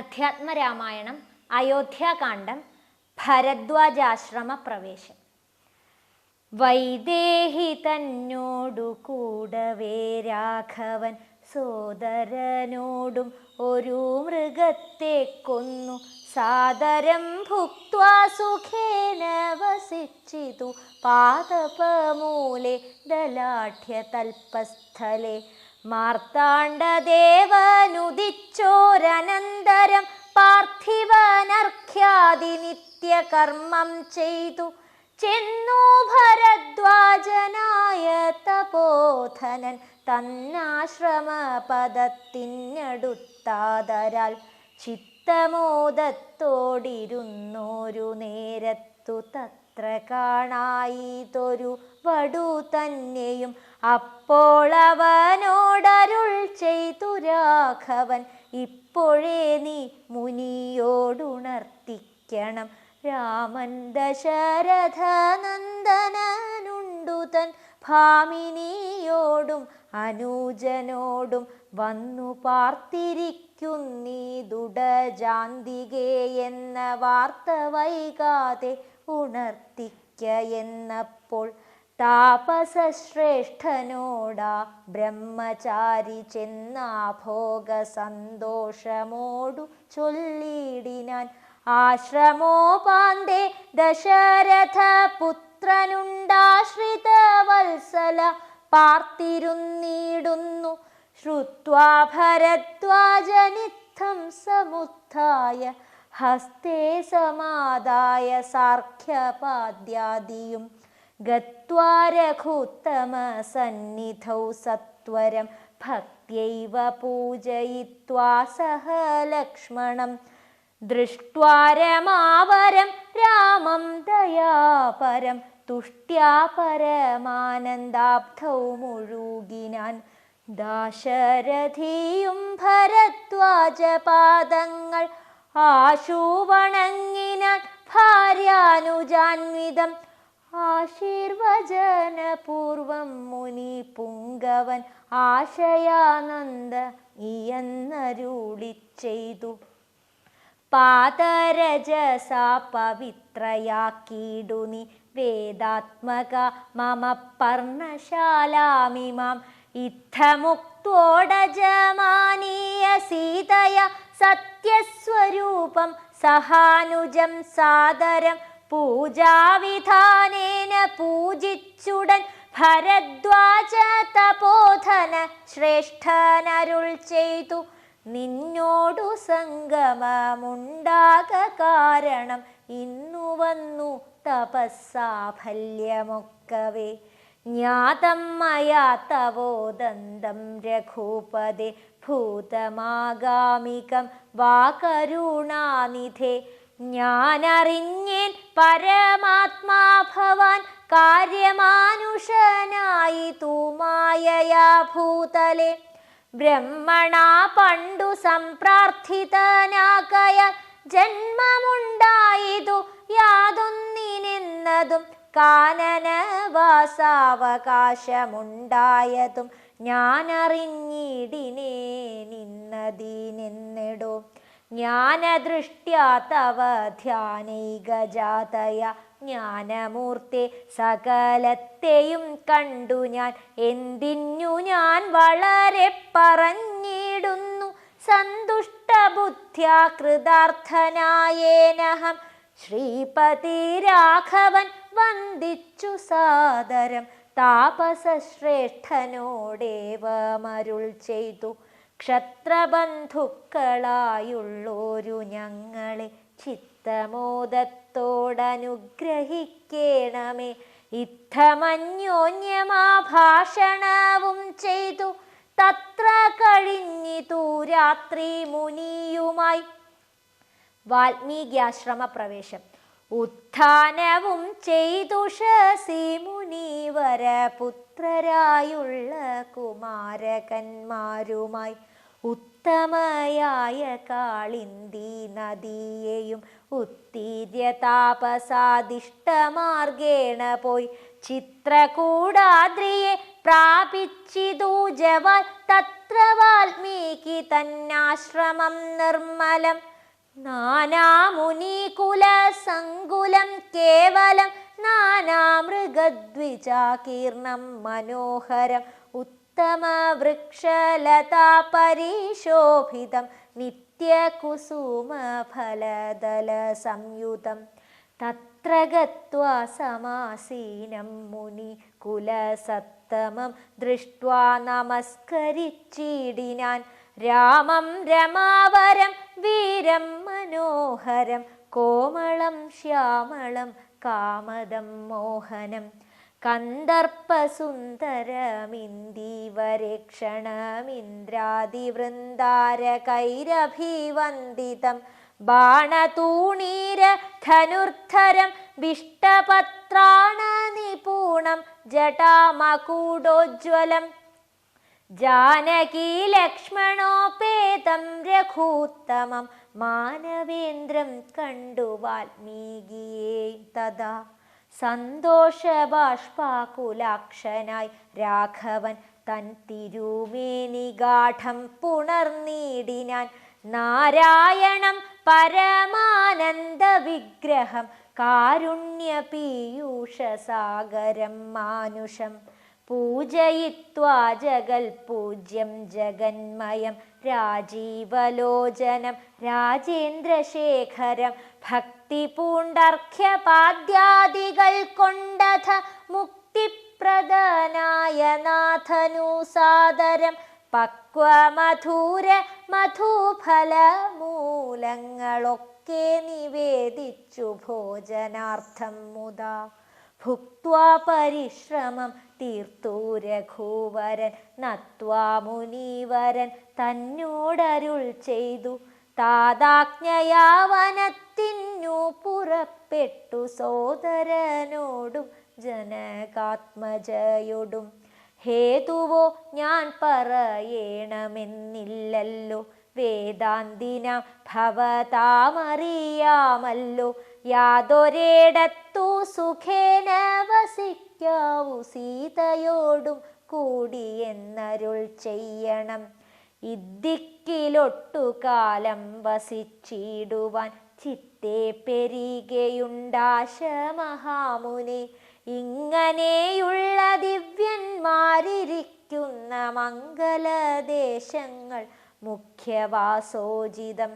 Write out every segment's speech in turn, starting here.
അധ്യാത്മരാമായണം അയോധ്യാകാന്ഡം ഭരദ്വാജാശ്രമ പ്രവേശം. വൈദേഹി തന്നോടു കൂടവേ രാഘവൻ സോദരനോടും ഒരു മൃഗത്തെ കൊന്നു സാദരം ഭുക്ത്വാ സുഖേന വസിച്ചിതു പാദപമൂലെ ദലാഢ്യതൽപസ്ഥലെ. മാർത്താണ്ഡദേവനുദിച്ചോരനന്തരം പാർത്ഥിവനർഘ്യാദി നിത്യകർമ്മം ചെയ്തു ചെന്നു ഭരദ്വാജനായ തപോധനൻ തന്നാശ്രമപദത്തിനടുത്താദരാൽ ചിത്തമോദത്തോടിരുന്നോരു നേരത്തു തത്ര കാണായിതൊരു വടു തന്നെയും. അപ്പോൾ അവനോടരുൾ ചെയ്തു രാഘവൻ, ഇപ്പോഴേ നീ മുനിയോടുണർത്തിക്കണം. രാമൻ ദശരഥ നന്ദനനുണ്ടു തൻ ഭാമിനിയോടും അനുജനോടും വന്നു പാർത്തിരിക്കുന്നീതുടജാന്തികേ എന്ന വാർത്ത വൈകാതെ ഉണർത്തിക്ക എന്നപ്പോൾ താപസശ്രേഷ്ഠനോടാ ബ്രഹ്മചാരി ചെന്നാഭോഗ സന്തോഷമോടു ചൊല്ലിടിനാൻ. ആശ്രമോപാന്തേ ദശരഥ പുത്രനുണ്ടാശ്രിത വത്സല പാർത്തിരുന്നിടുന്നു. ശ്രുത്വാ ഭരദ്വാജനിത്തം സമുത്ഥായ ഹസ്തേ സമാദായ സാർഘ്യപാദ്യാദിയും ഗത്വാ രഘുത്തമ സന്നിധൗ സത്വരം ഭക്ത്യൈവ പൂജയിത്വാ സഹ ലക്ഷ്മണം. ദൃഷ്ട്വാ രമാവരം രാമം ദയാപരം തുഷ്ട്യാ പരമാനന്ദാബ്ധൗ മുഴുകിനാൻ. ദാശരഥിയും ഭരദ്വാജപാദങ്ങൾ ആശുവണങ്ങിനാൻ ഭാര്യാനുജാന്വിതം. ആശീർവചനപൂർവം മുനി പുങ്കവൻ ആശയാനന്ദ ഇയെന്നരുളി ചെയ്തു. പാദരജസാ പവിത്രയാക്കിയിടു നീ വേദാത്മക മമ പർണശാലാമിമാം. ഇത്തമുക്തോടജമാനീയ സീതയ സത്യസ്വരൂപം സഹാനുജം സാദരം പൂജാവിധാനേന പൂജിച്ചുടൻ ഭരദ്വാജ തപോധന ശ്രേഷ്ഠനരുൾ ചെയ്തു. നിന്നോടു സംഗമമുണ്ടാക കാരണം ഇന്നു വന്നു തപസ്സാഫല്യമൊക്കവേ. ജ്ഞാതം മയാ തവോദന്തം രഘുപദേ ഭൂതമാഗാമികം വാ കരുണാനിധേ. ഞാനറിഞ്ഞേൻ പരമാത്മാ ഭവാൻ കാര്യമാനുഷനായി തൂമായയാ ഭൂതലേ. ബ്രഹ്മണാ പണ്ടു സംപ്രാർത്ഥിതനാകയ ജന്മമുണ്ടായിതു യാതൊന്നിനെന്നതും കാനനവാസാവകാശമുണ്ടായതും ഞാനറിഞ്ഞിടിനേ നിന്നതീനെന്നെടോ. ജ്ഞാനദൃഷ്ട്യാ തവ ധ്യാനൈകജാതയ ജ്ഞാനമൂർത്തെ സകലത്തെയും കണ്ടു ഞാൻ. എന്തിനു ഞാൻ വളരെ പറഞ്ഞിടുന്നു സന്തുഷ്ടബുദ്ധ്യാ കൃതാർത്ഥനായേനഹം. ശ്രീപതി രാഘവൻ വന്ദിച്ചു സാദരം താപസശ്രേഷ്ഠനോടേവമരുൾ ചെയ്തു. ക്ഷത്രബന്ധുക്കളായുള്ളോരു ഞങ്ങളെ ചിത്തമോദത്തോടനുഗ്രഹിക്കേണമേ. ഇത്തമന്യോന്യമാഭാഷണവും ചെയ്തു തത്ര കഴിഞ്ഞിതു രാത്രി മുനിയുമായി. വാൽമീകിയാശ്രമ പ്രവേശം. ഉത്ഥാനവും ചെയ്തു ശശി മുനിവര പുത്രരായുള്ള കുമാരകന്മാരുമായി ഉത്തമയായ കാളിന്ദി നദിയെയും ഉത്തീര്യ താപസാദിഷ്ടമാർഗേണ പോയി ചിത്രകൂടാദ്രിയെ പ്രാപിച്ചിതു ജവാൽ. തത്ര വാൽമീകി തന്നാശ്രമം നിർമ്മലം നാനാമുനികുലസങ്കുലം കേവലം നാനാമൃഗദ്വിജാകീർണം മനോഹരം ഉത്തമവൃക്ഷലതാ പരിശോഭിതം നിത്യകുസുമഫലദല സംയുതം തത്ര ഗത്വാ സമാസീനം മുനി കുലസത്തമം ദൃഷ്ട്വാ നമസ്കരിച്ചിടിനാൻ രാമം രമാവരം വീരം മനോഹരം കോമളം ശ്യാമളം കാമദം മോഹനം കന്ദർപ്പസുന്ദരമിന്ദീവരക്ഷണമിന്ദ്രാദിവൃന്ദാരകൈരഭിവന്ദിതം ബാണതൂണീര ധനുർധരം വിഷ്ടപത്രാണനിപൂണം ജടാമകൂടോജ്വലം ജാനകീ ലക്ഷ്മണോപേതം രഘൂത്തമം മാനവേന്ദ്രം കണ്ടു വാൽമീകിയെ തഥാ സന്തോഷബാഷ്പാകുലാക്ഷനായി രാഘവൻ തൻ തിരുമേനിഗാഠം പുണർനീടിനാൻ നാരായണം പരമാനന്ദ വിഗ്രഹം കാരുണ്യപീയൂഷസാഗരം മാനുഷം പൂജയിത്വാ ജഗൽപൂജ്യം ജഗന്മയം രാജീവലോചനം രാജേന്ദ്രശേഖരം ഭക്തി പൂണ്ടർഘ്യപാദ്യാദികൾ കൊണ്ടഥ മുക്തിപ്രദനായ നാഥനുസാദരം പക്വമധുര മധുഫലമൂലങ്ങളൊക്കെ നിവേദിച്ചു ഭോജനാർത്ഥം മുദാ ഭുക്ത്വാ പരിശ്രമം തീർത്തു രഘുവരൻ നത്വാ മുനീവരൻ തന്നോടരുൾ ചെയ്തു താതാജ്ഞയാ വനത്തിനു പുറപ്പെട്ടു സോദരനോടും ജനകാത്മജയോടും ഹേതുവോ ഞാൻ പറയണമെന്നില്ലല്ലോ വേദാന്തിനാം ഭവതാമറിയാമല്ലോ യാതൊരിടത്തു സുഖേന വസിക്കാവൂ സീതയോടും കൂടി എന്നരുൾ ചെയ്യണം ഇദ്ദിക്കിലൊട്ടുകാലം വസിച്ചിടുവാൻ ചിത്തെ പെരികയുണ്ടാശ മഹാമുനി ഇങ്ങനെയുള്ള ദിവ്യന്മാരിരിക്കുന്ന മംഗലദേശങ്ങൾ മുഖ്യവാസോചിതം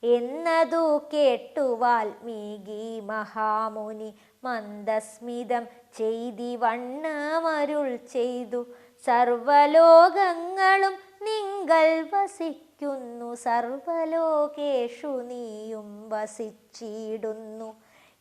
എന്നതു കേട്ടു വാൽമീകി മഹാമുനി മന്ദസ്മിതം ചെയ്തിവണ്ണമരുൾ ചെയ്തു സർവലോകങ്ങളും നിങ്ങൾ വസിക്കുന്നു സർവലോകേഷു നീയും വസിച്ചിടുന്നു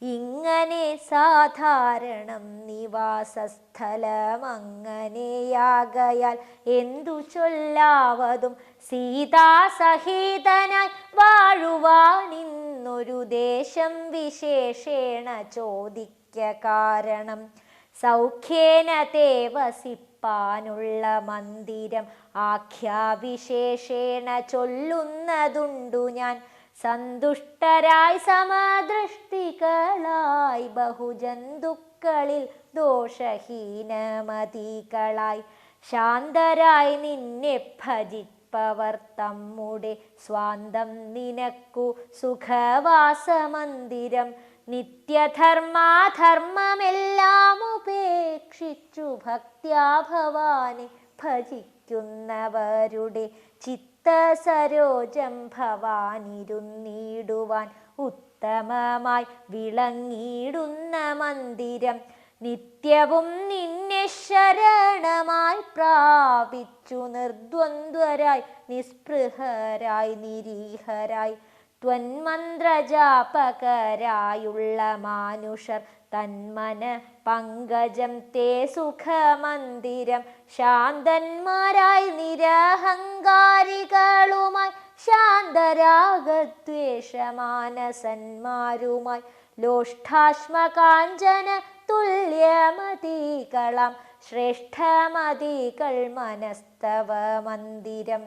ഇങ്ങനെ സാധാരണം നിവാസസ്ഥലം അങ്ങനെയാകയാൽ എന്തു ചൊല്ലാവതും സീതാസഹിതനായി വാഴുവാനിന്നൊരു ദേശം വിശേഷേണ ചോദിക്ക കാരണം സൗഖ്യേന തേ വസിപ്പാനുള്ള മന്ദിരം ആഖ്യാവിശേഷേണ ചൊല്ലുന്നതുണ്ടു ഞാൻ സന്തുഷ്ടരായി സമദൃഷ്ടികളായി ബഹുജന്തുക്കളിൽ ദോഷഹീനമതികളായി ശാന്തരായി നിന്നെ ഭജിപ്പവർ തമ്മുടെ സ്വാന്തം നിനക്കു സുഖവാസമന്ദിരം നിത്യധർമാധർമ്മമെല്ലാം ഉപേക്ഷിച്ചു ഭക്ത്യാ ഭവാനെ ഭജിക്കുന്നവരുടെ ചിത്തസരോജം ഭവാനിരുന്നിടുവാൻ ഉത്തമമായി വിളങ്ങിയിടുന്ന മന്ദിരം നിത്യവും നിന്നെ ശരണമായി പ്രാപിച്ചു നിർദ്വന്ദ്വരായി നിസ്പൃഹരായി നിരീഹരായി ത്വന്മന്ത്രജാപകരായുള്ള മാനുഷർ തന്മന പങ്കജം തേ സുഖമന്ദിരം ശാന്തന്മാരായി നിരഹങ്കാരികളുമായി ശാന്തരാഗദ്വേഷമാനസന്മാരുമായി ലോഷ്ഠാശ്മകാഞ്ചന തുല്യമതികളാം ശ്രേഷ്ഠമതികൾ മനസ്തവ മന്ദിരം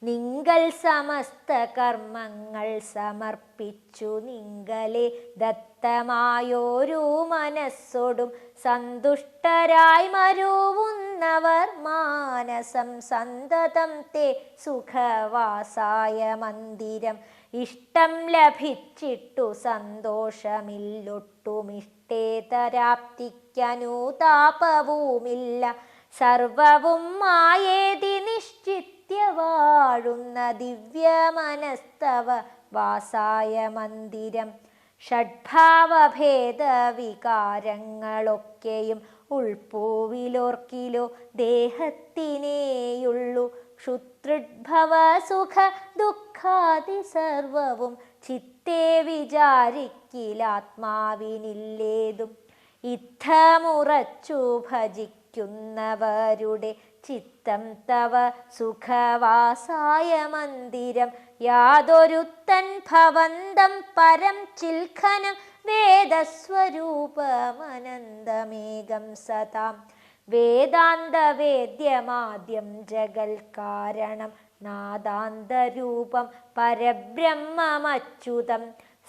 നിങ്ങൾ സമസ്ത കർമ്മങ്ങൾ സമർപ്പിച്ചു നിങ്ങളെ ദത്തമായോരു മനസ്സോടും സന്തുഷ്ടരായി മരുവുന്നവർ മാനസം സന്തതം തേ സുഖവാസായ മന്ദിരം ഇഷ്ടം ലഭിച്ചിട്ടു സന്തോഷമില്ലൊട്ടുമിഷ്ടേതരാപ്തിക്കനുതാപവുമില്ല. സർവവും മായേതി നിശ്ചിത്യ വാഴുന്ന ദിവ്യമനസ്തവ വാസായ മന്ദിരം. ഷഡ്ഭാവഭേദ വികാരങ്ങളൊക്കെയും ഉൾപ്പൂവിലോർക്കിലോ ദേഹത്തിനേയുള്ളു. ക്ഷുത്രുദ്ഭവ സുഖ ദുഃഖാദി സർവവും ചിത്തേ വിചാരിക്കിലാത്മാവിനില്ലേതും. ഇത്തമുറച്ചു ഭജിക്കുന്നവരുടെ ചിത്തം തവ സുഖവാസായ മന്ദിരം. യാതൊരുത്തൻ ഭവന്തം പരം ചിൽഖനം വേദസ്വരൂപമനന്തമേകം സതാം. വേദാന്തവേദ്യമാദ്യം ജഗൽ കാരണം നാദാന്തരൂപം പരബ്രഹ്മമച്യുതം.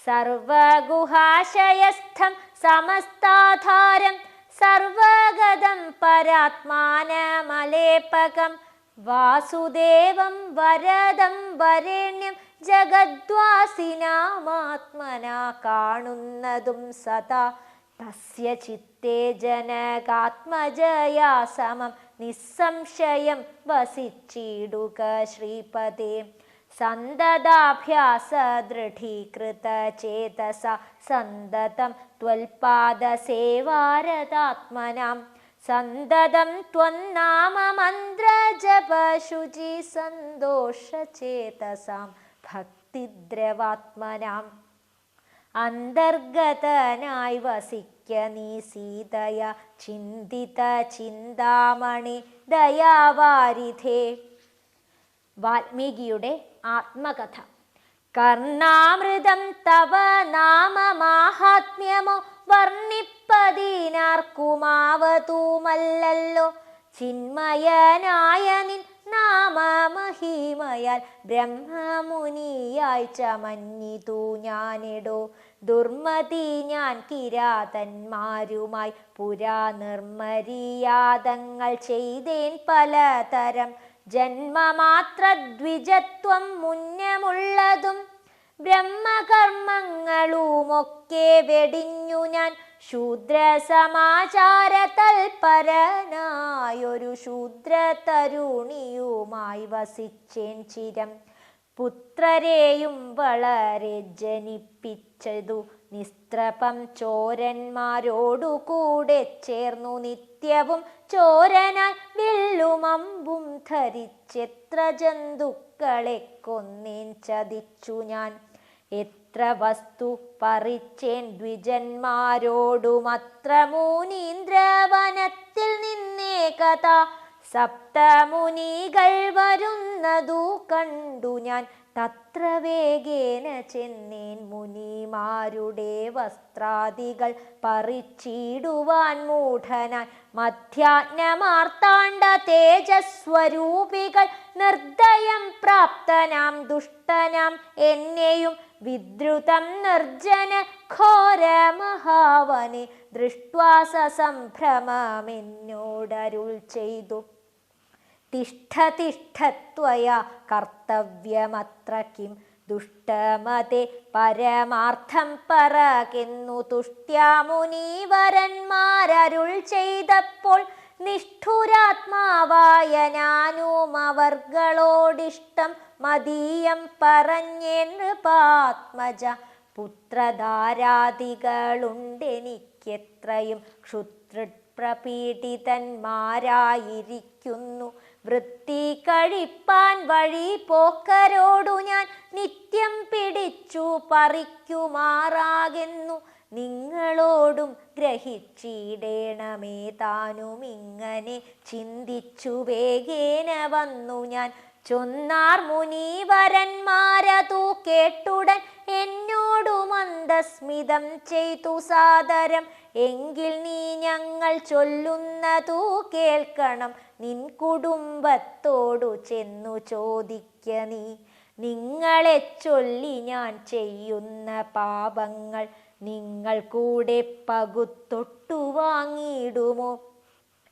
സർവഗുഹാശയസ്ഥം സമസ്താധാരം സർവഗതം പരാത്മാനമലേപകം. വാസുദേവം വരദം വരേണ്യം ജഗദ്വാസിനാമാത്മനാ കാണുന്നതും സദാ. തസ്യ ചിത്തേ ജനകാത്മജയാ സമം നിസ്സംശയം വസിച്ചിടുക ശ്രീപദേ. സന്തതാഭ്യാസ ദൃഢീകൃത ചേതസ സന്തതം ത്വൽപാദസേവാരതാത്മനാം. സന്തതം ത്വന്നാമ മന്ത്രജപ ശുചി സന്തോഷചേതസാം ഭക്തിദ്രവാത്മനാം. അന്തർഗതനായി വസിക്ക നീ സീതയ ചിന്തിത ചിന്താമണി ദയാവാരിധേ. വാൽമീകിയുടെ ആത്മകഥ. കർണാമൃതം തവ നാമ മാഹാത്മ്യമോ വർണ്ണിപ്പതിനാർക്കുമാവതുമല്ലല്ലോ. ചിന്മയനായ നിൻ നാമമഹിമയാൽ ബ്രഹ്മമുനിയായി ചമഞ്ഞിതു ഞാനിടോ. ദുർമതി ഞാൻ കിരാതന്മാരുമായി പുരാ നിർമര്യാദങ്ങൾ ചെയ്തേൻ പലതരം. ജന്മമാത്രദ്വിജത്വം മുന്നമുള്ളതും ബ്രഹ്മകർമ്മങ്ങളുമൊക്കെ വെടിഞ്ഞു ഞാൻ. ശൂദ്രസമാചാര തൽപരനായൊരു ശൂദ്ര തരുണിയുമായി വസിച്ചേൻ ചിരം. പുത്രരെയും വളരെ ജനിപ്പിച്ചതു നിസ്ത്രപം ചോരന്മാരോടുകൂടെ ചേർന്നു. നിത്യവും ചോരനായി വില്ലുമമ്പും ധരിച്ചെത്ര ജന്തുക്കളെ കൊന്നേൻ ചതിച്ചു ഞാൻ. എത്ര വസ്തു പറിച്ചേൻ ദ്വിജന്മാരോടുമത്ര മുനീന്ദ്രവനത്തിൽ നിന്നേ കഥ. സപ്തമുനികൾ വരുന്നതു കണ്ടു ഞാൻ. തത്ര വേഗേന ചെന്നേൻ മുനിമാരുടെ വസ്ത്രാദികൾ പറിച്ചിടുവാൻ മൂഢനായി. മധ്യാഹ്നമാർത്താണ്ഡ തേജസ്വരൂപികൾ നിർദ്ദയം പ്രാപ്തനാം ദുഷ്ടനാം എന്നെയും വിദ്രുതം നിർജ്ജന ഘോര മഹാവനെ ദൃഷ്ട്വാ സസംഭ്രമമെന്നോടരുൾ ചെയ്തു. തിഷ്ഠ തിഷ്ഠ ത്വയാ കർത്തവ്യമത്ര കിം. ദുഷ്ടമതേ പരമാർത്ഥം പറകെന്നു തുഷ്ട്യാ മുനീവരന്മാരരുൾ ചെയ്തപ്പോൾ. നിഷ്ഠുരാത്മാവായ ഞാനും അവർകളോടിഷ്ടം മതീയം പറഞ്ഞേൻ നൃപാത്മജ. പുത്രധാരാദികളുണ്ടെനിക്കെത്രയും ക്ഷുത്രുപ്രപീഡിതന്മാരായിരിക്കുന്നു. വൃത്തി കഴിപ്പാൻ വഴി പോക്കരോടു ഞാൻ നിത്യം പിടിച്ചു പറിക്കുമാറാകുന്നു. നിങ്ങളോടും ഗ്രഹിച്ചിടേണമേ താനും ഇങ്ങനെ ചിന്തിച്ചു വേഗേന വന്നു ഞാൻ. ചൊന്നാർ മുനീവരന്മാരതു കേട്ടുടൻ എന്നോടു മന്ദസ്മിതം ചെയ്തു സാദരം. എങ്കിൽ നീ ഞങ്ങൾ ചൊല്ലുന്നതു കേൾക്കണം. നിൻ കുടുംബത്തോടു ചെന്നു ചോദിക്ക നീ. നിങ്ങളെ ചൊല്ലി ഞാൻ ചെയ്യുന്ന പാപങ്ങൾ നിങ്ങൾ കൂടെ പകുത്തൊട്ടു വാങ്ങിയിടുമോ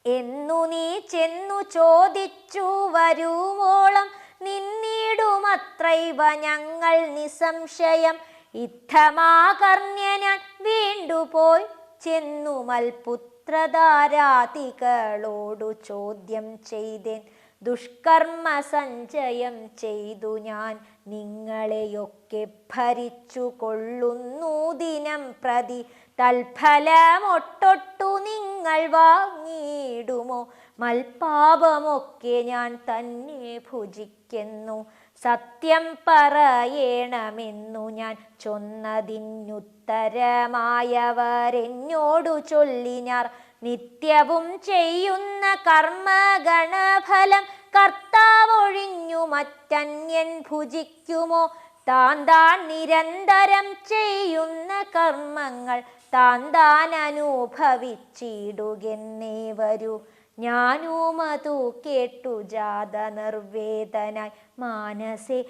എന്നു നീ ചെന്നു ചോദിച്ചു വരുവോളം നിന്നിടുമത്രൈവ ഞങ്ങൾ നിസംശയം. ഇത്തമാകർണ്യനാൻ വീണ്ടുപോയി ചെന്നു മൽപുത്രധാരാതികളോടു ചോദ്യം ചെയ്തേൻ. ദുഷ്കർമ്മ സഞ്ചയം ചെയ്തു ഞാൻ നിങ്ങളെയൊക്കെ ഭരിച്ചു കൊള്ളുന്നു ദിനം പ്രതി. തൽഫലമൊട്ടൊട്ടു നിങ്ങൾ വാങ്ങിയിടുമോ? മൽപാപമൊക്കെ ഞാൻ തന്നെ ഭുജിക്കുന്നു. സത്യം പറയണമെന്നു ഞാൻ ചൊന്നതിനുത്തരമായവരെന്നോടു ചൊല്ലിനാർ. നിത്യവും ചെയ്യുന്ന കർമ്മഗണഫലം കർത്താവൊഴിഞ്ഞു മറ്റന്യൻ ഭുജിക്കുമോ? താൻ നിരന്തരം ചെയ്യുന്ന കർമ്മങ്ങൾ താൻ അനുഭവിച്ചിടുകെന്നേ വരൂ. ഞാനുമതു കേട്ടു ജാത നിർവേദനായി മാനസേ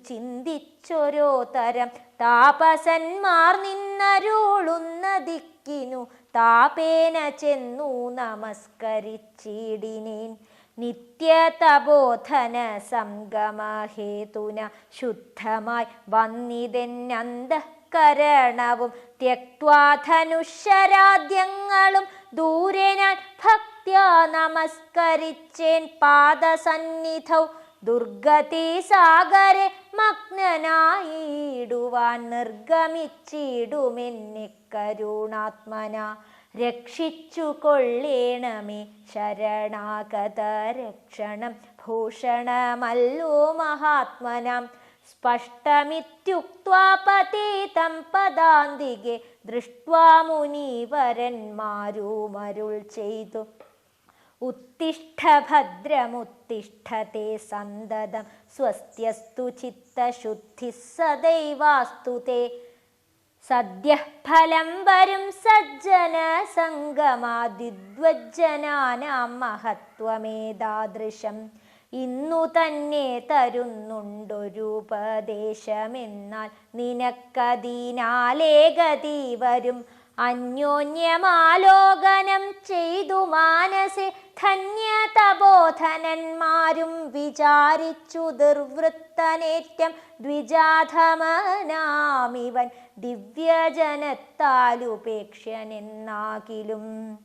ചിന്തിച്ചൊരോ തരം. താപസന്മാർ നിന്നരുളുന്ന ദിക്കിനു താപേന ചെന്നു നമസ്കരിച്ചിടിനേൻ. നിത്യതബോധന സംഗമഹേതുന ശുദ്ധമായി വന്നിതെന്നന്തഃകരണവും ത്യക്വാ ധനുഷരാദ്യങ്ങളും ദൂരെ ഞാൻ ഭക്ത്യാ നമസ്കരിച്ചേൻ പാദസന്നിധൗ. ദുർഗതി സാഗരെ മഗ്നനായിടുവാൻ നിർഗമിച്ചിടുമെന്നെ കരുണാത്മന. രക്ഷിച്ചു കൊള്ളേണമേ ശരണാഗത രക്ഷണം ഭൂഷണമല്ലോ മഹാത്മനാം. സ്പഷ്ടമിത്യുക്ത്വാ പതീതം പദാന്തികെ ദൃഷ്ട്വാ മുനീവരന്മാരുമരുൾ ചെയ്തു. ഉത്തിഷ്ഠ ഭദ്രമുത്തിഷ്ഠത്തെ സന്തതം സ്വസ്ത്യസ്തു ചിത്തശുദ്ധി സദൈവാസ്തു തേ. സദ്യഃ ഫലം വരും സജ്ജന സംഗമാദിദ്വജ്ജനാനാം മഹത്വമേതാദൃശം. ഇന്നു തന്നെ തരുന്നുണ്ടൊരുപദേശമെന്നാൽ നിനക്കതിനാലേ ഗതി വരും. അന്യോന്യമാലോകനം ചെയ്തു മാനസെ ധന്യതബോധനന്മാരും വിചാരിച്ചു ദുർവൃത്തനേറ്റം ദ്വിജാധമനാമിവൻ ദിവ്യജനത്താലുപേക്ഷ്യനെന്നാകിലും.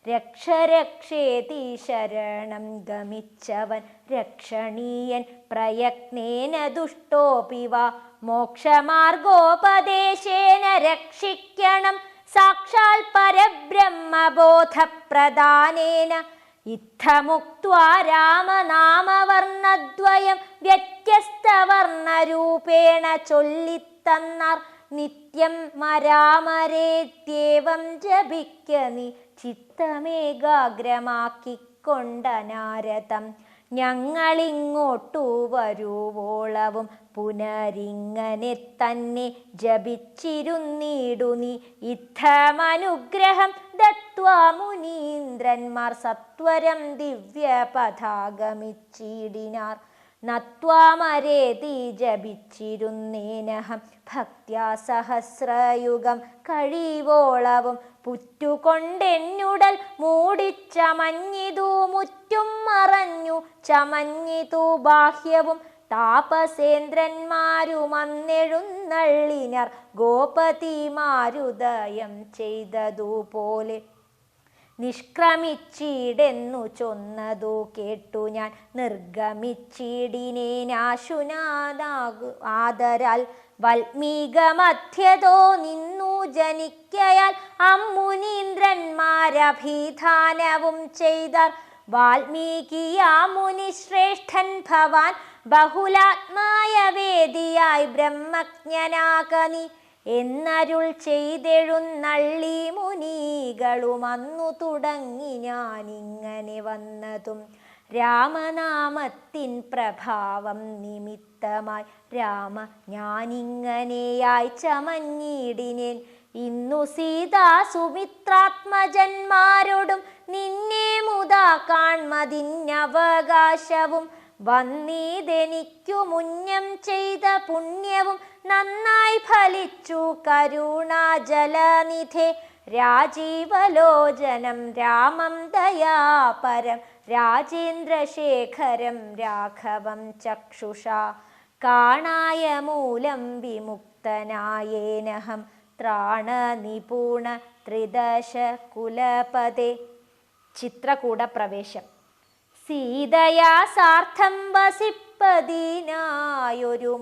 രക്ഷേതി ശരണം ഗമിച്ചവൻ രക്ഷണീയൻ പ്രയത്നേന ദുഷ്ടോപി വാ. മോക്ഷമാർഗോപദേശേന രക്ഷിക്കണം സാക്ഷാൽ പരബ്രഹ്മബോധപ്രദാനേന. ഇത്തമുക്ത്വാ രാമനാമവർണ്ണദ്വയം വ്യത്യസ്തവർണ്ണരൂപേണ ചൊല്ലിത്തന്നാർ. നിത്യം മരാമരേത്യേവം ജപിക്ക നീ ചിത്തമേകാഗ്രമാക്കിക്കൊണ്ടനാരതം. ഞങ്ങളിങ്ങോട്ടു വരുവോളവും പുനരിങ്ങനെ തന്നെ ജപിച്ചിരുന്നിടു നീ. ഇത്തമനുഗ്രഹം ദത്വാ മുനീന്ദ്രന്മാർ സത്വരം ദിവ്യപഥാഗമിച്ചിടിനാർ. നത്വാമരേതി ജപിച്ചിരുന്നേനഹം ഭക്ത്യാ സഹസ്രയുഗം കഴിവോളവും. പുറ്റുകൊണ്ടെന്നുടൽ മൂടിച്ചമഞ്ഞിതു മുറ്റും മറഞ്ഞു ചമഞ്ഞിതു ബാഹ്യവും. താപസേന്ദ്രന്മാരുമന്നെഴുന്നള്ളിനാർ ഗോപതിമാരുദയം ചെയ്തതുപോലെ. നിഷ്ക്രമിച്ചിടെന്നു ചൊന്നതു കേട്ടു ഞാൻ നിർഗമിച്ചിടിനേനാശുനാദാകു ആദരാൽ. വൽമീകമധ്യതോ നിന്നു ജനിക്കയാൽ അമ്മുനീന്ദ്രന്മാരഭിധാനവും ചെയ്താർ. വാൽമീകിയാ മുനിശ്രേഷ്ഠൻ ഭവാൻ ബഹുലാത്മായ വേദിയായി ബ്രഹ്മജ്ഞനാകനി എന്നരുൾ ചെയ്തെഴുന്നള്ളി മുനികളും. അന്നു തുടങ്ങി ഞാനിങ്ങനെ വന്നതും രാമനാമത്തിൻ പ്രഭാവം നിമിത്തമായി. രാമ ഞാനിങ്ങനെയായി ചമഞ്ഞിടിനേൻ. ഇന്നു സീതാ സുമിത്രാത്മജന്മാരോടും നിന്നെ മുതാ കാൺമതിന്നവകാശവും. വന്നീതെനിക്കു മുന്നം ചെയ്ത പുണ്യവും നന്നായി ഫലിച്ചു കരുണാജലനിധേ. രാജീവലോചനം രാമം ദയാപരം രാജേന്ദ്രശേഖരം രാഘവം ചക്ഷുഷാ കാണായ മൂലം വിമുക്തനായേനഹം ത്രാണനിപുണ ത്രിദശ കുലപദേ. ചിത്രകൂട പ്രവേശം. സീതയാ സാർത്ഥം വസിപ്പതിനായൊരു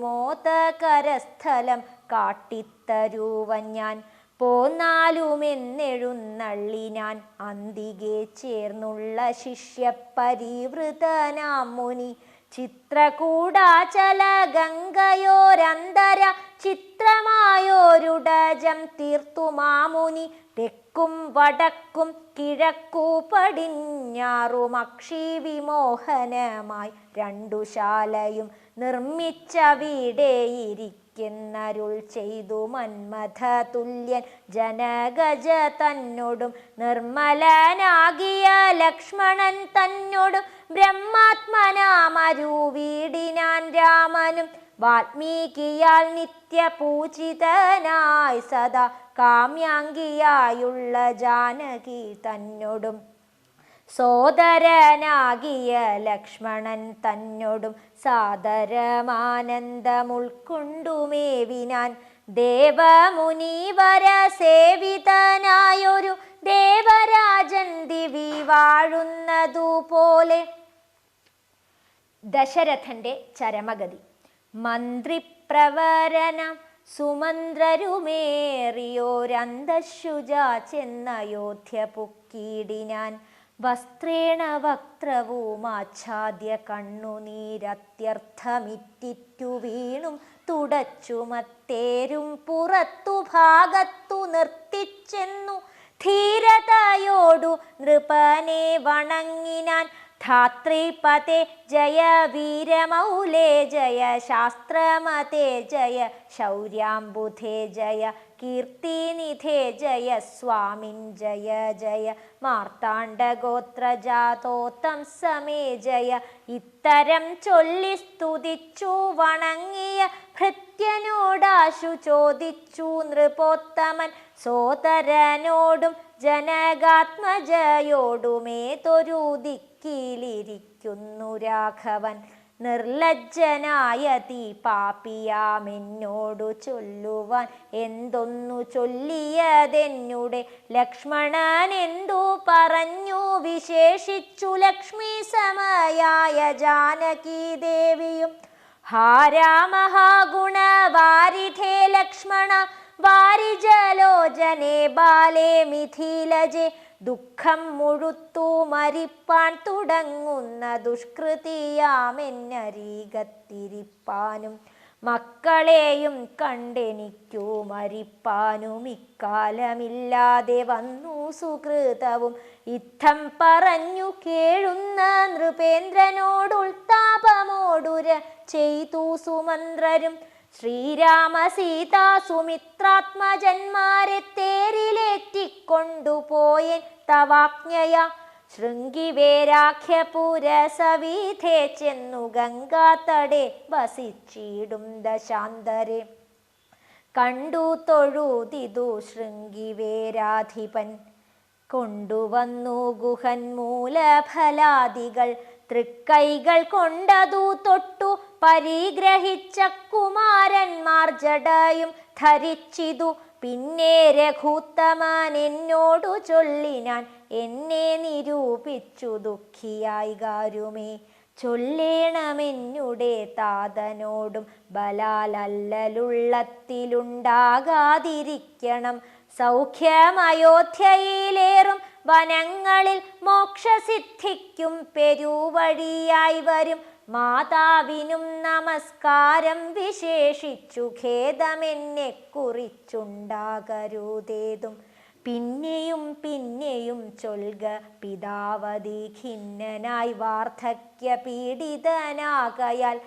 മോദകരസ്ഥലം കാട്ടിത്തരുവൻ ഞാൻ പോന്നാലുമെന്നെഴുന്നള്ളിനാൻ അന്തികെ ചേർന്നുള്ള ശിഷ്യപരിവൃതനാം മുനി ചിത്രകൂടാചല ഗംഗയോരന്തര ചിത്രമായോരുടജം തീർത്തു മാമുനി തെക്കും വടക്കും കിഴക്കു പടിഞ്ഞാറുമക്ഷി വിമോഹനമായി രണ്ടു ശാലയും നിർമ്മിച്ചവിടെയിരിക്കുന്നരുൾ ചെയ്തു മന്മഥ തുല്യൻ ജനഗജ തന്നോടും നിർമ്മലനാകിയ ലക്ഷ്മണൻ തന്നോടും ബ്രഹ്മാത്മനാമരുവീടിനാൻ രാമനും വാൽമീകിയാൽ നിത്യപൂജിതനായി സദാ കാമ്യാംഗിയായുള്ള ജാനകി തന്നോടും സോദരനാകിയ ലക്ഷ്മണൻ തന്നോടും സാദരമാനന്ദമുൾക്കൊണ്ടുമേവിനാൻ ദേവമുനീവര സേവിതനായൊരു ദേവരാജൻ ദിവി വാഴുന്നതുപോലെ. ദശരഥന്റെ ചരമഗതി. മന്ത്രിപ്രവരനം സുമന്ത്രരുമേറിയോരന്തശുജ ചെന്നയോധ്യ പുക്കീടിനാൻ വസ്ത്രേണ വക്ത്രവുമാച്ഛാദ്യ കണ്ണുനീരത്യർത്ഥമിറ്റിറ്റു വീണും തുടച്ചുമത്തേരും പുറത്തു ഭാഗത്തു നിർത്തിച്ചെന്നു ധീരതയോടു നൃപനെ വണങ്ങിനാൻ. ധാത്രീപതേ ജയ വീരമൗലേ ജയ ശാസ്ത്രമതേ ജയ ശൗര്യാംബുധേ ജയ കീർത്തിനിധേ ജയ സ്വാമിൻ ജയ ജയ മാർത്താണ്ഡഗോത്രജാതോത്തം സമേ ജയ. ഇത്തരം ചൊല്ലി സ്തുതിച്ചു വണങ്ങിയ ഭൃത്യനോടാശു ചോദിച്ചു നൃപോത്തമൻ സോദരനോടും ജനകാത്മജയോടുമേതൊരു ദിക്കിലിരിക്കുന്നു രാഘവൻ. നിർലജ്ജനായ തീ പാപിയാമെന്നോടു ചൊല്ലുവാൻ എന്തൊന്നു ചൊല്ലിയതെന്നുടെ ലക്ഷ്മണൻ എന്തു പറഞ്ഞു വിശേഷിച്ചു ലക്ഷ്മി സമയായ ജാനകി ദേവിയും. ഹാ രാമ ഹാ ഗുണവാരിധേ ലക്ഷ്മണ വാരിജലോചനെ ബാലേ മിഥിലജെ ദുഃഖം മുഴുത്തു മരിപ്പാൻ തുടങ്ങുന്ന ദുഷ്കൃതിയാമെന്നരീകത്തിരിപ്പാനും മക്കളെയും കണ്ടെനിക്കു മരിപ്പാനും ഇക്കാലമില്ലാതെ വന്നു സുകൃതവും. ഇത്തം പറഞ്ഞു കേഴുന്ന നൃപേന്ദ്രനോടുൾത്താപമോടുര ചെയ്തു സുമന്ത്രരും. ശ്രീരാമ സീതാ സുമിത്രാത്മജന്മാരെ തേരിലേറ്റിക്കൊണ്ടുപോയൻ തവാജ്ഞയ ശൃംഗിവേരാഖ്യപുരസവീഥേ ചെന്നു ഗംഗാതടേ വസിച്ചിടും ദശാന്തരെ. കണ്ടു തൊഴുതിതു ശൃംഗിവേരാധിപൻ കൊണ്ടുവന്നു ഗുഹൻ മൂലഫലാദികൾ തൃക്കൈകൾ കൊണ്ടതു തൊട്ടു പരിഗ്രഹിച്ച കുമാരന്മാർ ജടയും ധരിച്ചിതു. പിന്നെ രഘുത്തമൻ എന്നോടു ചൊല്ലിനാൻ എന്നെ നിരൂപിച്ചു ദുഃഖിയായി ഗാരുമേ ചൊല്ലേണമെന്നുടെ താതനോടും ബലാലല്ലുള്ളത്തിലുണ്ടാകാതിരിക്കണം. സൗഖ്യമയോധ്യയിലേറും വനങ്ങളിൽ മോക്ഷസിദ്ധിക്കും പെരുവഴിയായി വരും. മാതാവിനും നമസ്കാരം വിശേഷിച്ചു ഖേദമെന്നെ കുറിച്ചുണ്ടാകരുതേതും. പിന്നെയും പിന്നെയും ചൊൽക പിതാവതി ഖിന്നനായി വാർദ്ധക്യ പീഡിതനാകയാൽ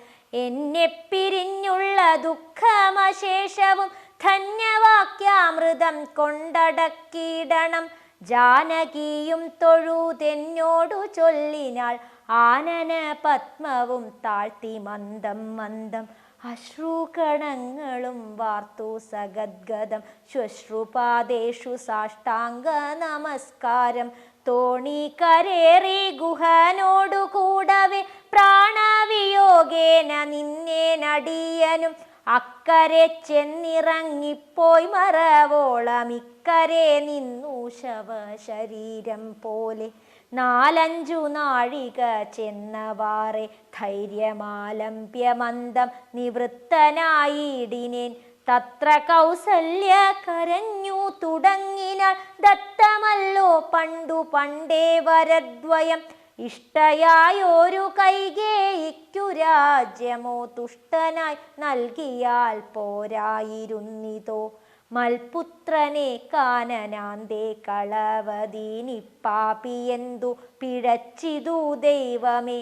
എന്നെ പിരിഞ്ഞുള്ള ദുഃഖമശേഷവും ധന്യവാക്യാമൃതം കൊണ്ടടക്കിയിടണം. ജാനകിയും തൊഴുതെന്നോടു ചൊല്ലിനാൾ ആനന പത്മവും താഴ്ത്തി മന്ദം മന്ദം അശ്രുകണങ്ങളും വാർത്തു സഗദ്ഗതം ശ്വശ്രുപാദേഷു സാഷ്ടാംഗ നമസ്കാരം. തോണി കരേറി ഗുഹനോടു കൂടവേ പ്രാണവിയോഗേന നിന്നേനടിയനും. അക്കരെ ചെന്നിറങ്ങിപ്പോയി മറവോളം ഇക്കരെ നിന്നു ശവശരീരം പോലെ. 4-5 നാഴിക ചെന്നവാറെ ധൈര്യമാലംബ്യമന്ദം നിവൃത്തനായിടിനേൻ. തത്ര കൗസല്യ കരഞ്ഞു തുടങ്ങിനാൾ ദത്തമല്ലോ പണ്ടു പണ്ടേ വരദ്വയം. ഇഷ്ടയായൊരു കൈകേയിക്കു രാജ്യമോ തുഷ്ടനായി നൽകിയാൽ പോരായിരുന്നിതോ. മൽപുത്രനെ കാനനാന്തേ കളവതീനിപ്പാപിയെന്തു പിഴച്ചിതു ദൈവമേ.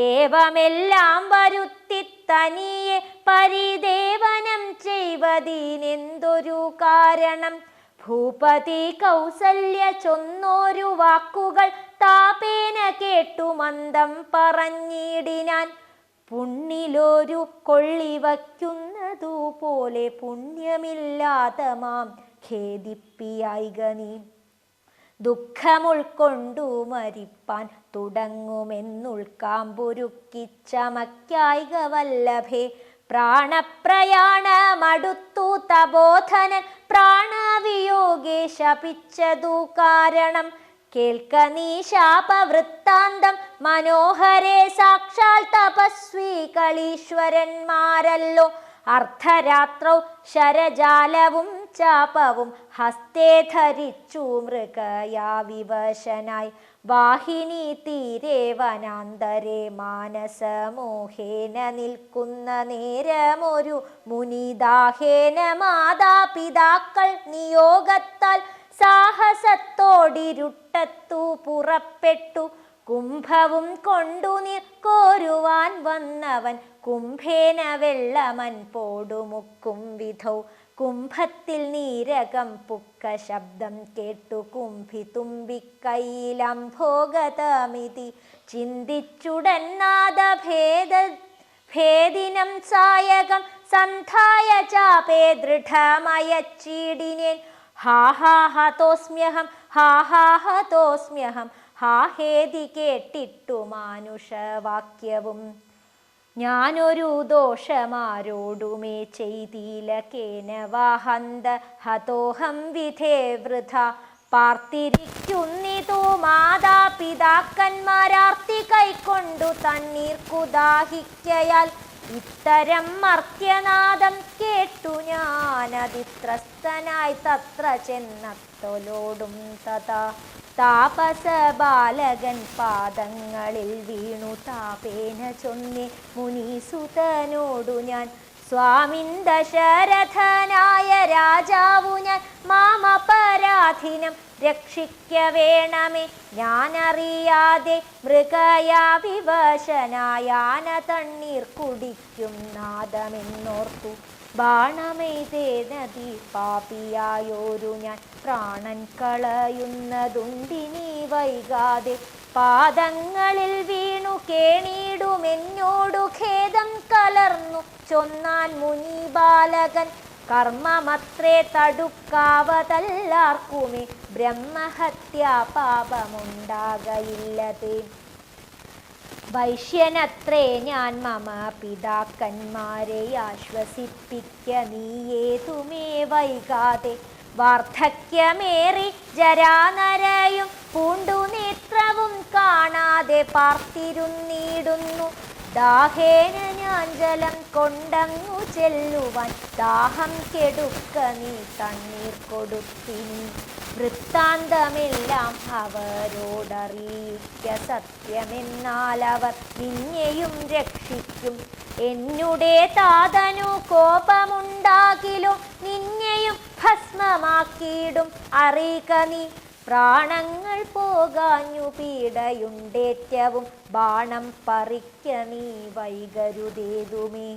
ഏവമെല്ലാം വരുത്തി തനിയെ പരിദേവനം ചെയ്വതിനെന്തൊരു കാരണം. ഭൂപതി കൗസല്യ ചൊന്നോരു വാക്കുകൾ താപേന കേട്ടു മന്ദം പറഞ്ഞിടിനാൻ. പുണ്ണിലൊരു കൊള്ളിവയ്ക്കുന്നതുപോലെ പുണ്യമില്ലാത്ത മാം ഖേദിപ്പിയായിക നീ. ദുഃഖമുൾക്കൊണ്ടു മരിപ്പാൻ തുടങ്ങുമെന്നുൾക്കാമ്പുരുക്കി ചമയ്ക്കായിക വല്ലഭേ. പ്രാണപ്രയാണമടുത്തു തപോധനൻ പ്രാണവിയോഗേ ശപിച്ചതു കാരണം. കേൾക്ക നീ ശാപവൃത്താന്തം മനോഹരേ. സാക്ഷാൽ തപസ്വി കളീശ്വരന്മാരല്ലോ. അർദ്ധരാത്രൗ ശരജാലവും ചാപവും ഹസ്തേ ധരിച്ചു മൃഗയാ വിവശനായി. വാഹിനി തീരെ വനാന്തരെ മാനസമോഹേന നിൽക്കുന്ന നേരമൊരു മുനിദാഹേന മാതാപിതാക്കൾ നിയോഗത്താൽ സാഹസത്തോടിരുട്ടത്തു പുറപ്പെട്ടു. കുംഭവും കൊണ്ടു നീർക്കോരുവാൻ വന്നവൻ കുംഭേന വെള്ളമൻ പോടുമുക്കും വിധൗ. കുംഭത്തിൽ നീരകം പുക്ക ശബ്ദം കേട്ടു കുംഭി തുമ്പിക്കൈയിലംഭോഗതമിതി ചിന്തിച്ചുടൻ നാദഭേദിനം സായകം സന്ധായ ചാപേ ദൃഢമയച്ചീടിനേൻ. ഹാഹാഹതോസ്മ്യഹം ഹാഹാഹതോസ്മ്യഹം ഹാഹേതി കേട്ടിട്ടു മാനുഷവാക്യവും. ഞാനൊരു ദോഷമാരോടുമേ ചെയ്തില കേന വാഹന്ത ഹതോഹം വിധേ വൃഥ. പാർത്തിരിക്കുന്നിതു മാതാപിതാക്കന്മാരാർത്തി കൈക്കൊണ്ടു തണ്ണീർക്കു ദാഹിക്കയാൽ. ഇത്തരം മർത്യനാദം കേട്ടു ഞാനതിത്രസ്തനായി തത്ര ചെന്നത്തൊലോടും തഥാ. താപസ ബാലകൻ പാദങ്ങളിൽ വീണു താപേന ചൊന്നി മുനീസുതനോടു ഞാൻ. സ്വാമിൻ ദശരഥനായ രാജാവു ഞാൻ മാമപരാധിനം രക്ഷിക്ക വേണമേ. ഞാനറിയാതെ മൃഗയാ വിവശനായാന തണ്ണീർ കുടിക്കും നാദമെന്നോർത്തു. ബാണമെയ്തേ നദി പാപിയായോരു ഞാൻ പ്രാണൻ കളയുന്നതുണ്ടിനി വൈകാതെ. പാദങ്ങളിൽ വീണു കേണിടുമെന്നോടു ഖേദം കലർന്നു ചൊന്നാൻ മുനി ബാലകൻ. കർമ്മമത്രേ തടുക്കാവതല്ലാർക്കുമേ ബ്രഹ്മഹത്യാ പാപമുണ്ടാകയില്ലതേ. വൈശ്യനത്രേ ഞാൻ മമ പിതാക്കന്മാരെ ആശ്വസിപ്പിക്ക നീയേതുമേ വൈകാതെ. വാർദ്ധക്യമേറി ജരാനരയും പൂണ്ടു നേത്രവും കാണാതെ പാർത്തിരുന്നിടുന്നു. ദാഹേന ഞാൻ ജലം കൊണ്ടങ്ങു ചെല്ലുവാൻ ദാഹം കെടുക്ക നീ തണ്ണീർ കൊടുത്തിനി. വൃത്താന്തമെല്ലാം അവരോടറിയിക്ക സത്യമെന്നാൽ അവർ നിന്നെയും രക്ഷിക്കും. എന്നുടെ താതനു കോപമുണ്ടാകിലോ നിന്നെയും ഭസ്മമാക്കിയിടും അറിയിക്ക നീ. പ്രാണങ്ങൾ പോകാഞ്ഞു പീഡയുണ്ടേറ്റവും ബാണം പറിക്ക നീ വൈകരുതേതുമേ.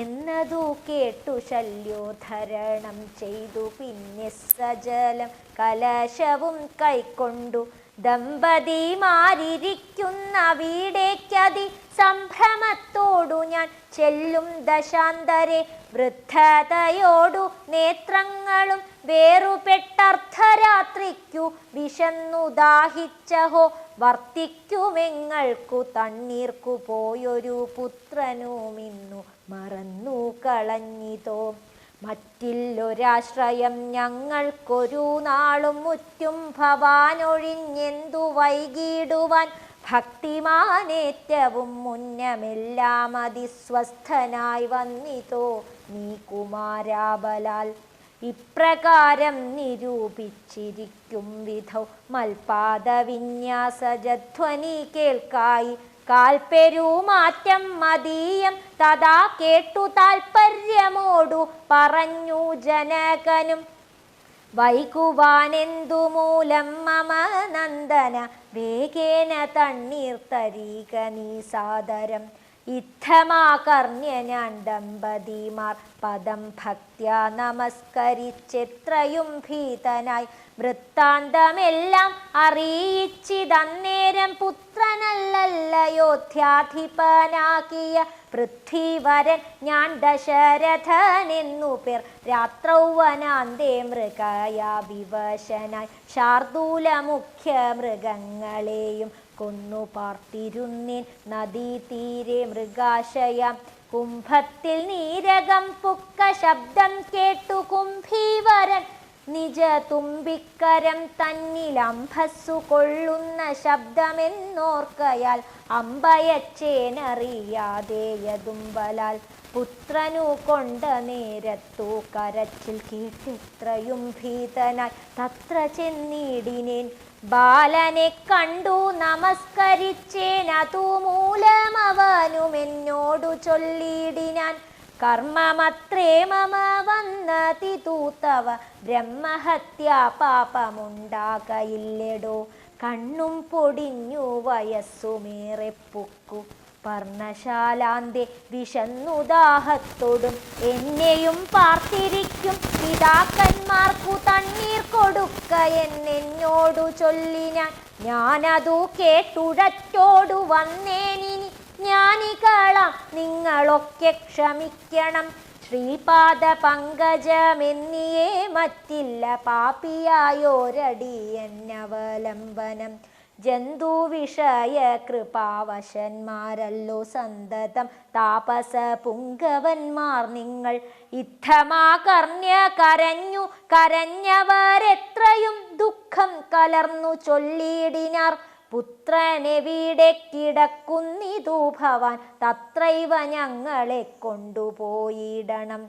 എന്നതു കേട്ടു ശല്യോധരണം ചെയ്തു പിന്നെ സജലം കലശവും കൈക്കൊണ്ടു ദമ്പതിമാരിയ്ക്കുന്ന വീടേക്കതി സംഭ്രമത്തോടു ഞാൻ ചെല്ലും ദശാന്തരെ. വൃദ്ധതയോടു നേത്രങ്ങളും വേറുപെട്ടർദ്ധരാത്രിക്കു വിശന്നു ദാഹിച്ചഹോ. വർത്തിക്കുമെങ്ങൾക്കു തണ്ണീർക്കു പോയൊരു പുത്രനുമിന്നു മറന്നു കളഞ്ഞിതോ. മറ്റില്ലൊരാശ്രയം ഞങ്ങൾക്കൊരു നാളും മുറ്റും ഭവാനൊഴിഞ്ഞെന്തു വൈകിടുവാൻ. ഭക്തിമാനേറ്റവും മുന്നമെല്ലാം അതിസ്വസ്ഥനായി വന്നിതോ നീ കുമാരാബലാൽ. ഇപ്രകാരം നിരൂപിച്ചിരിക്കും വിധൗ മൽപാദവിന്യാസജധ്വനി കേൾക്കായി. കാൽപ്പെരുമാറ്റം മതീയം തഥാ കേട്ടു താൽപര്യമോടു പറഞ്ഞു ജനകനും. വൈകുവാനെന്തു മൂലം മമ നന്ദന വേഗേന തണ്ണീർത്തരീക നീ സാദരം. ഇത്തമാകർണ്യനാൻ ദമ്പതിമാർ പദം ഭക്ത്യാ നമസ്കരിച്ചെത്രയും ഭീതനായി. വൃത്താന്തമെല്ലാം അറിയിച്ചിതന്നേരം പുത്രനല്ലയോധ്യാധിപനാകിയ പൃഥ്വീവരൻ ഞാൻ ദശരഥനെന്നു പേർ. രാത്രൗവനാന്തേ മൃഗയാ വിവശനായി ശാർദൂല മുഖ്യ മൃഗങ്ങളെയും കൊന്നു പാർത്തിരുന്നേൻ നദീതീരെ മൃഗാശയാം. കുംഭത്തിൽ നീരകം പുക്ക ശബ്ദം കേട്ടു കുംഭീവരൻ നിജ തുമ്പിക്കരം തന്നിലംഭസ്സു കൊള്ളുന്ന ശബ്ദമെന്നോർക്കയാൽ അമ്പയച്ചേനറിയാതെയതുമ്പലാൽ. പുത്രനു കൊണ്ട നേരത്തു കരച്ചിൽ കേട്ടിത്രയും ഭീതനായി തത്ര ചെന്നിടിനേൻ. ബാലനെ കണ്ടു നമസ്കരിച്ചേനതു മൂലമവനുമെന്നോടു ചൊല്ലിടിനാൻ. കർമ്മമത്രേ മമ വന്നതിതു തവ ബ്രഹ്മഹത്യാ പാപമുണ്ടാകയില്ലെടോ. കണ്ണും പൊടിഞ്ഞു വയസ്സുമേറെ പൊക്കു പർണശാലാന്തെ വിശന്നുദാഹത്തോടും എന്നെയും പാർത്തിരിക്കും പിതാക്കന്മാർക്കു തണ്ണീർ കൊടുക്ക എന്നോടു ചൊല്ലിനാൻ. ഞാനതു കേട്ടുടറ്റോടു വന്നേനിനി ജ്ഞാനികളാം നിങ്ങളൊക്കെ ക്ഷമിക്കണം. ശ്രീപാദ പങ്കജമെന്നിയേ മറ്റില്ല പാപിയായോരടിയന്നവലംബനം. ജന്തുവിഷയ കൃപാവശന്മാരല്ലോ സന്തതം താപസ പുങ്കവന്മാർ നിങ്ങൾ. ഇത്തമാകർണ്യ കരഞ്ഞു കരഞ്ഞവരെത്രയും ദുഃഖം കലർന്നു ചൊല്ലിയിടിനാർ. പുത്രനെവിടെ കിടക്കുന്നിതു ഭവാൻ തത്രൈവ ഞങ്ങളെ കൊണ്ടുപോയിടണം.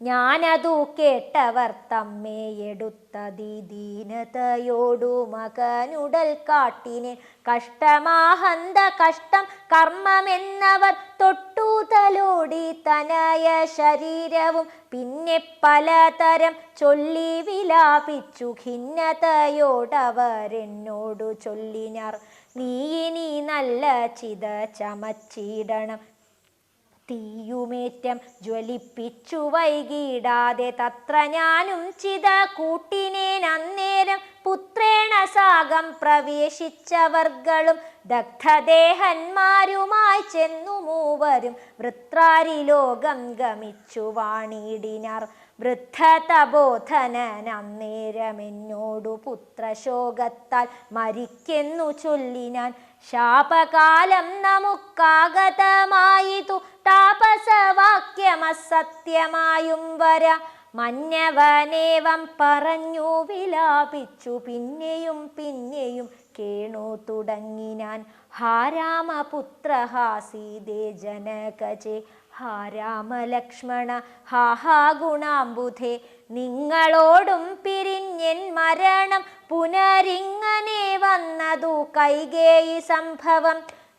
ഞാനതു കേട്ടവർ തമ്മേ എടുത്തതി ദീനതയോടു മകനുടൽ കാട്ടിനെ. കഷ്ടമാഹന്ത കഷ്ടം കർമ്മമെന്നവർ തൊട്ടു തലോടി തനയ ശരീരവും പിന്നെ പലതരം ചൊല്ലി വിലാപിച്ചു ഖിന്നതയോടവരെന്നോടു ചൊല്ലിനാർ. നീ ഇനി നല്ല ചിത ചമച്ചിടണം. തീയുമേറ്റം ജ്വലിപ്പിച്ചു വൈകിടാതെ തത്ര ഞാനും ചിത കൂട്ടിനേൻ. അന്നേരം പുത്രേണ സാഗം പ്രവേശിച്ചവർകളും ദഗ്ധദേഹന്മാരുമായി ചെന്നു മൂവരും വൃത്രാരിലോകം ഗമിച്ചു വാണിടിനാർ. വൃദ്ധതബോധനൻ അന്നേരമെന്നോടു പുത്രശോകത്താൽ മരിക്കെന്നു ചൊല്ലിനാൻ. ശാപകാലം നമുക്കാഗതമായിതു താപസവാക്യമസത്യമായും വര. മന്നവനേവം പറഞ്ഞു വിലാപിച്ചു പിന്നെയും പിന്നെയും കേണു തുടങ്ങിനാൻ. ഹാ രാമപുത്ര സീതേ ജനകജേ ഹാ രാമലക്ഷ്മണ ഹാ ഗുണാംബുധേ. നിങ്ങളോടും പിരിഞ്ഞെൻ മരണം പുനരിങ്ങനെ വന്നതു കൈകേയി സംഭവം.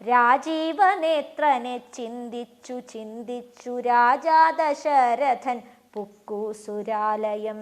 രാജീവനേത്രനെ ചിന്തിച്ചു ചിന്തിച്ചു രാജാ ദശരഥൻ പുക്കു സുരാലയം.